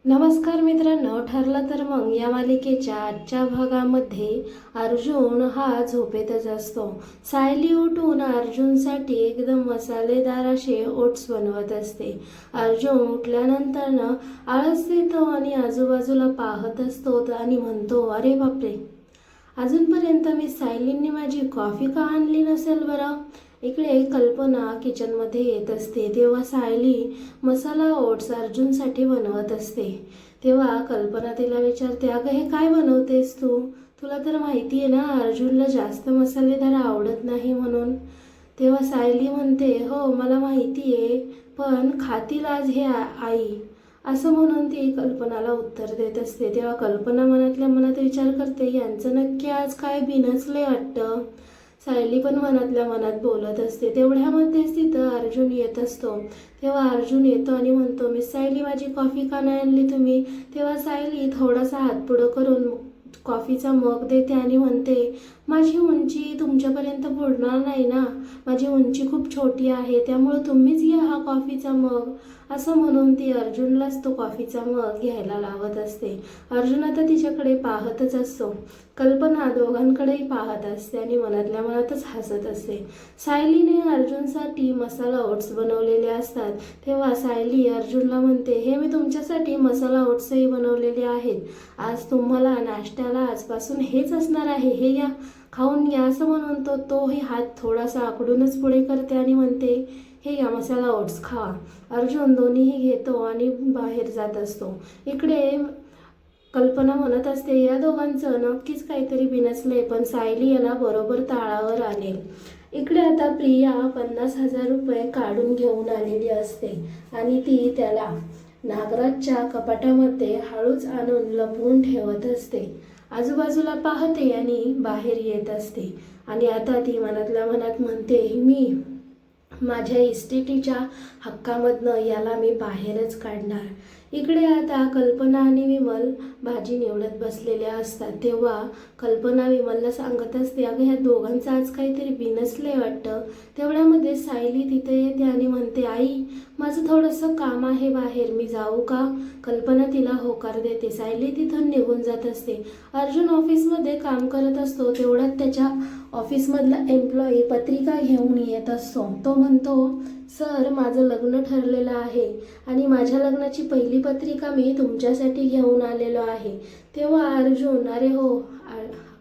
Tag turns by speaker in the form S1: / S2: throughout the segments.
S1: नमस्कार मित्रांनो, ठरलं तर मग या मालिकेच्या आजच्या भागामध्ये अर्जुन हा झोपेतच असतो. सायली उठून अर्जुनसाठी एकदम मसालेदार असे ओट्स बनवत असते. अर्जुन उठल्यानंतर आळस येतो आणि आजूबाजूला पाहत असतो आणि म्हणतो, अरे बापरे, अजूनपर्यंत मी सायलींनी माझी कॉफी का आणली नसेल बरं. इकडे कल्पना किचनमध्ये येत असते. तेव्हा सायली मसाला ओट्स अर्जुनसाठी बनवत असते. तेव्हा कल्पना तिला विचारते, अगं हे काय बनवतेस तू? तुला तर माहिती आहे ना, अर्जुनला जास्त मसालेदार आवडत नाही म्हणून. तेव्हा सायली म्हणते, हो मला माहिती आहे, पण खातील आज हे आई, असं म्हणून ती कल्पनाला उत्तर देत असते. तेव्हा कल्पना मनातल्या मनात विचार करते, यांचं नक्की आज काय बिनसले वाटतं. सायली पण मनातल्या मनात बोलत असते. तेवढ्यामध्येच तिथं अर्जुन येत असतो. तेव्हा अर्जुन येतो आणि म्हणतो, मिस सायली, माझी कॉफी का नाही आणली तुम्ही? तेव्हा सायली थोडासा हात पुढं करून कॉफीचा मग देते आणि म्हणते, माझी उंची तुमच्यापर्यंत पुरणार नाही ना, माझी उंची खूप छोटी आहे, त्यामुळे तुम्हीच घ्या हा कॉफीचा मग, असं म्हणून ती अर्जुनलाच तो कॉफीचा मग घ्यायला लावत असते. अर्जुन आता तिच्याकडे पाहतच असतो. कल्पना दोघांकडेही पाहत असते आणि मनातल्या मनातच हसत असते. सायलीने अर्जुनसाठी मसाला ओट्स बनवलेले असतात. तेव्हा सायली अर्जुनला म्हणते, हे मी तुमच्यासाठी मसाला ओट्सही बनवलेले आहेत. आज तुम्हाला नाश्त्याला आजपासून हेच असणार आहे, हे या, खाऊन घ्या, असं म्हणून तोही हात थोडासा आकडूनच पुढे करते आणि म्हणते, हे या मसाला ओट्स खा. अर्जुन दोन्हीही घेतो आणि बाहेर जात असतो. इकडे कल्पना म्हणत असते, या दोघांचं नक्कीच काहीतरी बिनसले, पण सायली याला बरोबर ताळावर आणेल. इकडे आता प्रिया 50,000 रुपये काढून घेऊन आलेली असते आणि ती त्याला नागराजच्या कपाटामध्ये हळूच आणून लपवून ठेवत असते. आजूबाजूला पाहते आणि बाहेर येत असते आणि आता ती मनातल्या मनात म्हणते, मी माझ्या इस्टेटीच्या हक्कामधनं याला मी बाहेरच काढणार. इकडे आता कल्पना आणि विमल भाजी निवडत बसलेल्या असतात. तेव्हा कल्पना विमलला सांगत असते, अगं ह्या दोघांचं आज काहीतरी बिनसले वाटतं. तेवढ्यामध्ये सायली तिथे येते आणि म्हणते, आई माझं थोडंसं काम आहे बाहेर, मी जाऊ का? कल्पना तिला होकार देते. सायली तिथून निघून जात असते. अर्जुन ऑफिसमध्ये काम करत असतो. तेवढ्यात त्याच्या ऑफिसमधला एम्प्लॉई पत्रिका घेऊन येत असतो. तो म्हणतो, सर माझं लग्न ठरलेलं आहे आणि माझ्या लग्नाची पहिली पत्रिका मी तुमच्यासाठी घेऊन आलेलो आहे. तेव्हा अर्जुन, अरे हो,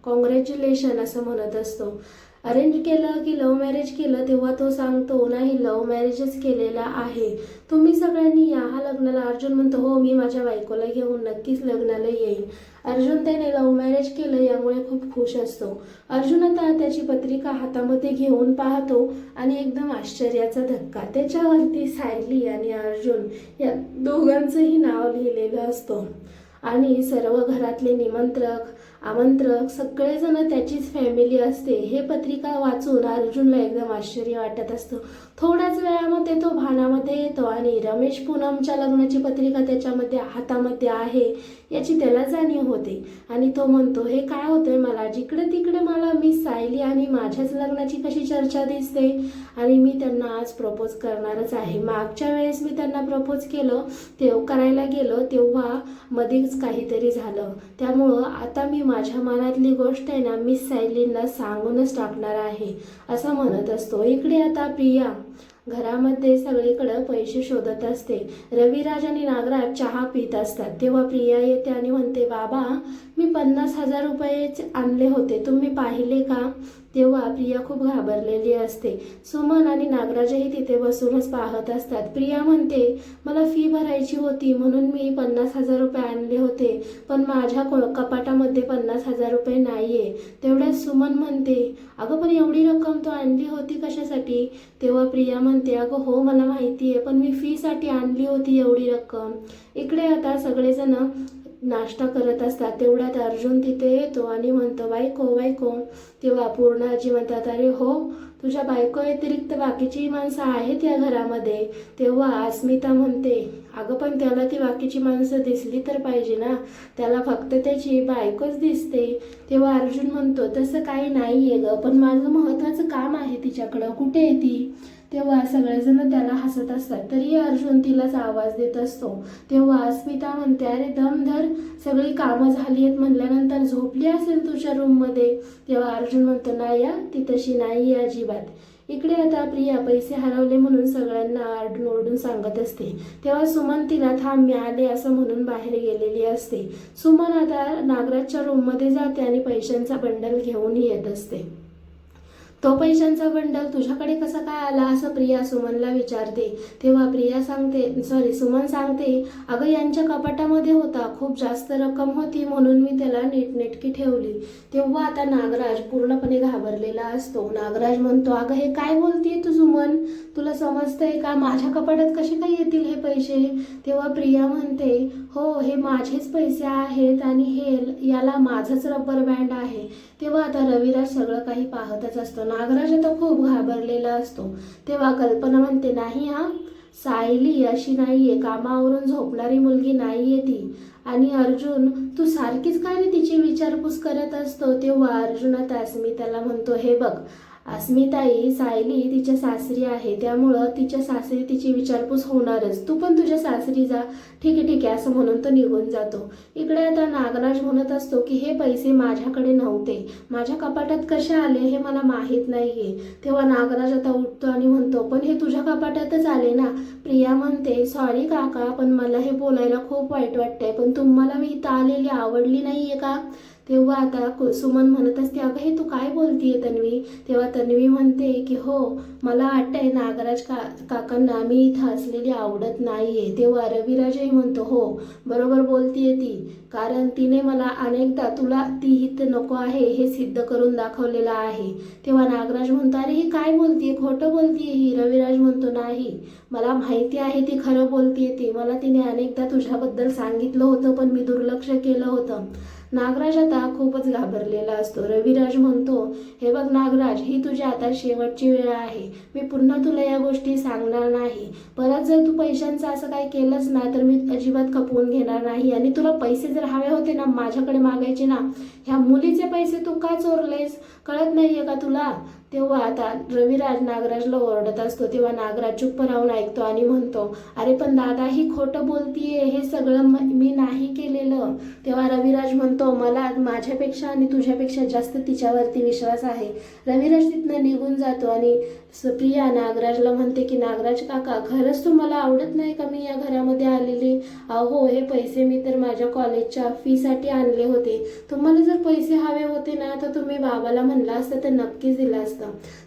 S1: कॉंग्रॅच्युलेशन असं म्हणत असतो. अरेंज केलं की लव्ह मॅरेज केलं? तेव्हा तो सांगतो, नाही, लव्ह मॅरेजच केलेला आहे, तुम्ही सगळ्यांनी या हा लग्नाला. अर्जुन म्हणतो, हो मी माझ्या बायकोला घेऊन नक्कीच लग्नाला येईन. अर्जुन त्याने लव्ह मॅरेज केलं यामुळे खूप खुश असतो. अर्जुन आता त्याची पत्रिका हातामध्ये घेऊन पाहतो आणि एकदम आश्चर्याचा धक्का, त्याच्यावरती सायली आणि अर्जुन या दोघांचंही नाव लिहिलेलं असतं आणि सर्व घरातले निमंत्रक आमंत्रक सगळेजण त्याचीच फॅमिली असते. हे पत्रिका वाचून अर्जुनला एकदम आश्चर्य वाटत असतं. थोड्याच वेळामध्ये तो भानामध्ये येतो आणि रमेश पूनमच्या लग्नाची पत्रिका त्याच्यामध्ये हातामध्ये आहे याची त्याला जाणीव होते आणि तो म्हणतो, हे काय होतंय मला? जिकडे तिकडे मला मी सायली आणि माझ्याच लग्नाची कशी चर्चा दिसते आणि मी त्यांना आज प्रपोज करणारच आहे. मागच्या वेळेस मी त्यांना प्रपोज केलं, करायला गेलो तेव्हा मध्येच काहीतरी झालं, त्यामुळं आता मी माझ्या मनातली गोष्ट आहे ना, मी सायलींना सांगूनच टाकणार आहे, असं म्हणत असतो. इकडे आता प्रिया घरामध्ये सगळीकडे पैसे शोधत असते. रविराज आणि नागराज चहा पित असतात. तेव्हा प्रिया येते आणि म्हणते, बाबा मी 50,000 रुपये आणले होते, तुम्ही पाहिले का? तेव्हा प्रिया खूप घाबरलेली असते. सुमन आणि नागराजही तिथे बसूनच पाहत असतात. प्रिया म्हणते, मला फी भरायची होती म्हणून मी 50,000 रुपये आणले होते, पण माझ्या कपाटामध्ये 50,000 रुपये नाहीये. तेवढ्यात सुमन म्हणते, अगं पण एवढी रक्कम तू आणली होती कशासाठी? तेव्हा प्रिया म्हणते, अगं हो मला माहिती आहे, पण मी फीसाठी आणली होती एवढी रक्कम. इकडे आता सगळेजण नाश्ता करत असतात. तेवढ्यात अर्जुन तिथे येतो आणि म्हणतो, बायको बायको. तेव्हा पूर्णाजी म्हणतात, अरे हो, तुझ्या बायको व्यतिरिक्त बाकीची माणसं आहेत या घरामध्ये. तेव्हा अस्मिता म्हणते, अगं पण त्याला ती बाकीची माणसं दिसली तर पाहिजे ना, त्याला फक्त त्याची बायकोच दिसते. तेव्हा अर्जुन म्हणतो, तसं काही नाही आहे गं, पण माझं महत्त्वाचं काम आहे तिच्याकडं, कुठे आहे ती? तेव्हा सगळेजण त्याला हसत असतात. तरी अर्जुन तिलाच आवाज देत असतो. तेव्हा अस्मिता म्हणते, अरे दम धर, सगळी कामं झाली आहेत म्हणल्यानंतर झोपली असेल तुझ्या रूममध्ये. तेव्हा अर्जुन म्हणतो, नाही ती तशी नाही आहे अजिबात. इकडे आता प्रिया पैसे हरवले म्हणून सगळ्यांना आरडून ओरडून सांगत असते. तेव्हा सुमन तिला थांब मी आले असं म्हणून बाहेर गेलेली असते. सुमन आता नागराजच्या रूममध्ये जाते आणि पैशांचा बंडल घेऊन येत असते. तो पैशांचा बंडल तुझ्याकडे कसा काय आला असं प्रिया सुमनला विचारते. तेव्हा सुमन सांगते, अगं यांच्या कपाटामध्ये होता, खूप जास्त रक्कम होती म्हणून मी त्याला नीटनेटकी ठेवली. तेव्हा आता नागराज पूर्णपणे घाबरलेला असतो. नागराज म्हणतो, अगं हे काय बोलतीये तू सुमन, तुला समजतंय का, माझ्या कपाटात कसे काय येतील हे पैसे. तेव्हा प्रिया म्हणते, हो हे माझेच पैसे आहेत आणि याला माझंच रबर बँड आहे. तेव्हा आता रविराज सगळं काही पाहतच असतो. नागराज आता खूप घाबरलेला असतो. तेव्हा कल्पना म्हणते, नाही सायली अशी नाहीये, कामावरून झोपणारी मुलगी नाहीये ती. आणि अर्जुन तू सारखीच काय रे तिची विचारपूस करत असतो. तेव्हा अर्जुन आता अस्मिताला म्हणतो, हे बघ अस्मिताई, सायली तिच्या सासरी आहे, त्यामुळं तिच्या सासरी तिची विचारपूस होणारच, तू पण तुझ्या सासरी जा. ठीक आहे असं म्हणून तो निघून जातो. इकडे आता नागराज म्हणत असतो की हे पैसे माझ्याकडे नव्हते, माझ्या कपाटात कसे आले हे मला माहीत नाहीये. तेव्हा नागराज आता उठतो आणि म्हणतो, पण हे तुझ्या कपाटातच आले ना. प्रिया म्हणते, सॉरी काका, पण मला हे बोलायला खूप वाईट वाटतंय, पण तुम्हाला मी इथं आलेली आवडली नाहीये का. तेव्हा आता सुमन म्हणत असते, अगं हे तू काय बोलतीये तन्वी. तेव्हा तन्वी म्हणते की हो, मला वाटतंय नागराज काकांना मी इथं असलेली आवडत नाहीये. तेव्हा रविराजही म्हणतो, हो बरोबर बोलतीये ती, कारण तिने मला अनेकदा तुला ती इथं नको आहे हे सिद्ध करून दाखवलेलं आहे. तेव्हा नागराज म्हणतो, अरे ही काय बोलतीये, खोटं बोलतीये ही. रविराज म्हणतो, नाही मला माहिती आहे ती खरं बोलतीये ती, मला तिने अनेकदा तुझ्याबद्दल सांगितलं होतं पण मी दुर्लक्ष केलं होतं. नागराज आता खूपच घाबरलेला असतो. रविराज म्हणतो, हे बघ नागराज, ही तुझी आता शेवटची वेळ आहे, मी पुन्हा तुला या गोष्टी सांगणार नाही. परत जर तू पैशांचं असं काही केलंच ना तर मी अजिबात खपवून घेणार नाही. आणि तुला पैसे जर हवे होते ना माझ्याकडे मागायचे ना, ह्या मुलीचे पैसे तू का चोरलेस, कळत नाहीये का तुला. तेव्हा आता रविराज नागराजला ओरडत असतो. तेव्हा नागराज चुप्प राहून ऐकतो आणि म्हणतो, अरे पण दादा ही खोटं बोलतीये, हे सगळं मी नाही केलेलं. तेव्हा रविराज म्हणतो, मला माझ्यापेक्षा आणि तुझ्यापेक्षा जास्त तिच्यावरती विश्वास आहे. रविराज तिथनं निघून जातो आणि प्रिया नागराजला म्हणते की नागराज काका, खरंच तुम्हाला आवडत नाही का मी या घरामध्ये आलेली. अहो हे पैसे मी तर माझ्या कॉलेजच्या फीसाठी आणले होते, तुम्हाला जर पैसे हवे होते ना तर तुम्ही बाबाला म्हणला असतं तर नक्कीच दिलं असतं.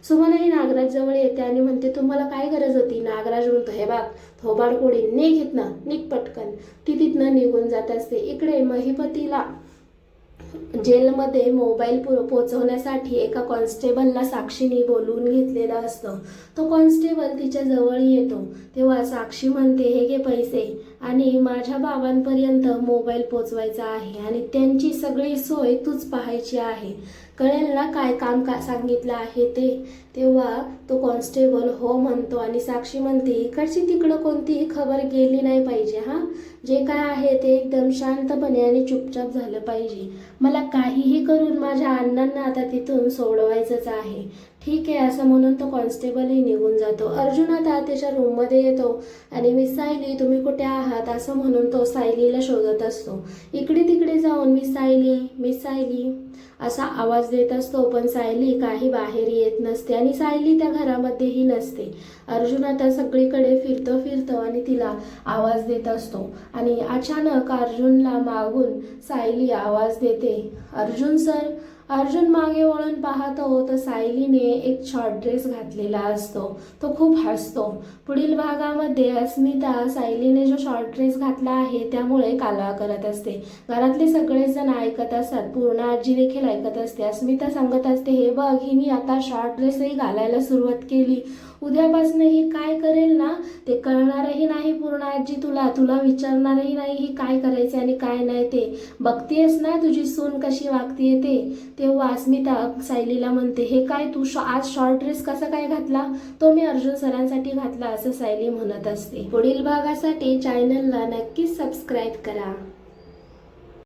S1: सुमनही नागराज जवळ येते आणि म्हणते, तुम्हाला काय गरज होती. नागराज म्हणतो, हे बाग थोबाड कोडी, निघ इथनं, निघ पटकन. ती तिथनं निघून जात असते. इकडे महिपतीला जेलमध्ये मोबाईल पोचवण्यासाठी एका कॉन्स्टेबलला साक्षीने बोलवून घेतलेलं असतं. तो कॉन्स्टेबल तिच्या जवळ येतो. तेव्हा साक्षी म्हणते, हे घे पैसे आणि माझ्या बाबांपर्यंत मोबाईल पोचवायचा आहे आणि त्यांची सगळी सोय तूच पाहायची आहे, कळेल ना काय काम सांगितलं आहे ते. तेव्हा तो कॉन्स्टेबल हो म्हणतो आणि साक्षी म्हणते, इकडची तिकडं कोणतीही खबर गेली नाही पाहिजे. जे काय आहे ते एकदम शांतपणे आणि चुपचाप झालं पाहिजे. मला काहीही करून माझ्या अण्णांना आता तिथून सोडवायचंच आहे. ठीक आहे असं म्हणून तो कॉन्स्टेबलही निघून जातो. अर्जुन आता त्याच्या रूममध्ये येतो आणि मिस सायली तुम्ही कुठे आहात असं म्हणून तो सायलीला शोधत असतो. इकडे तिकडे जाऊन मिस सायली असा आवाज देत असतो, पण सायली काही बाहेर येत नसते आणि सायली त्या घरामध्येही नसते. अर्जुन आता सगळीकडे फिरतो आणि तिला आवाज देत असतो आणि अचानक अर्जुनला मागून सायली आवाज देते, अर्जुन सर. अर्जुन मागे वळून पाहतो तर सायलीने एक शॉर्ट ड्रेस घातलेला असतो. तो खूप हसतो. पुढील भागामध्ये अस्मिता सायलीने जो शॉर्ट ड्रेस घातला आहे त्यामुळे कालवा करत असते. घरातले सगळेच जण ऐकत असतात, पूर्ण आजी देखील ऐकत असते. अस्मिता सांगत असते, हे बघ हिने आता शॉर्ट ड्रेसही घालायला सुरुवात केली, उद्यापासून ही काय करेल ना ते कळणारही नाही पूर्ण आजी, तुला विचारणारही नाही ही काय करायचे आणि काय नाही ते. बघतेस ना तुझी सून कशी वागतीये ते. तेव्हा अस्मिता सायलीला म्हणते, हे काय तू आज शॉर्ट ड्रेस कसा काय घातला. तो मी अर्जुन सरांसाठी घातला असं सायली म्हणत असते. पुढील भागासाठी चॅनलला नक्कीच सबस्क्राईब करा.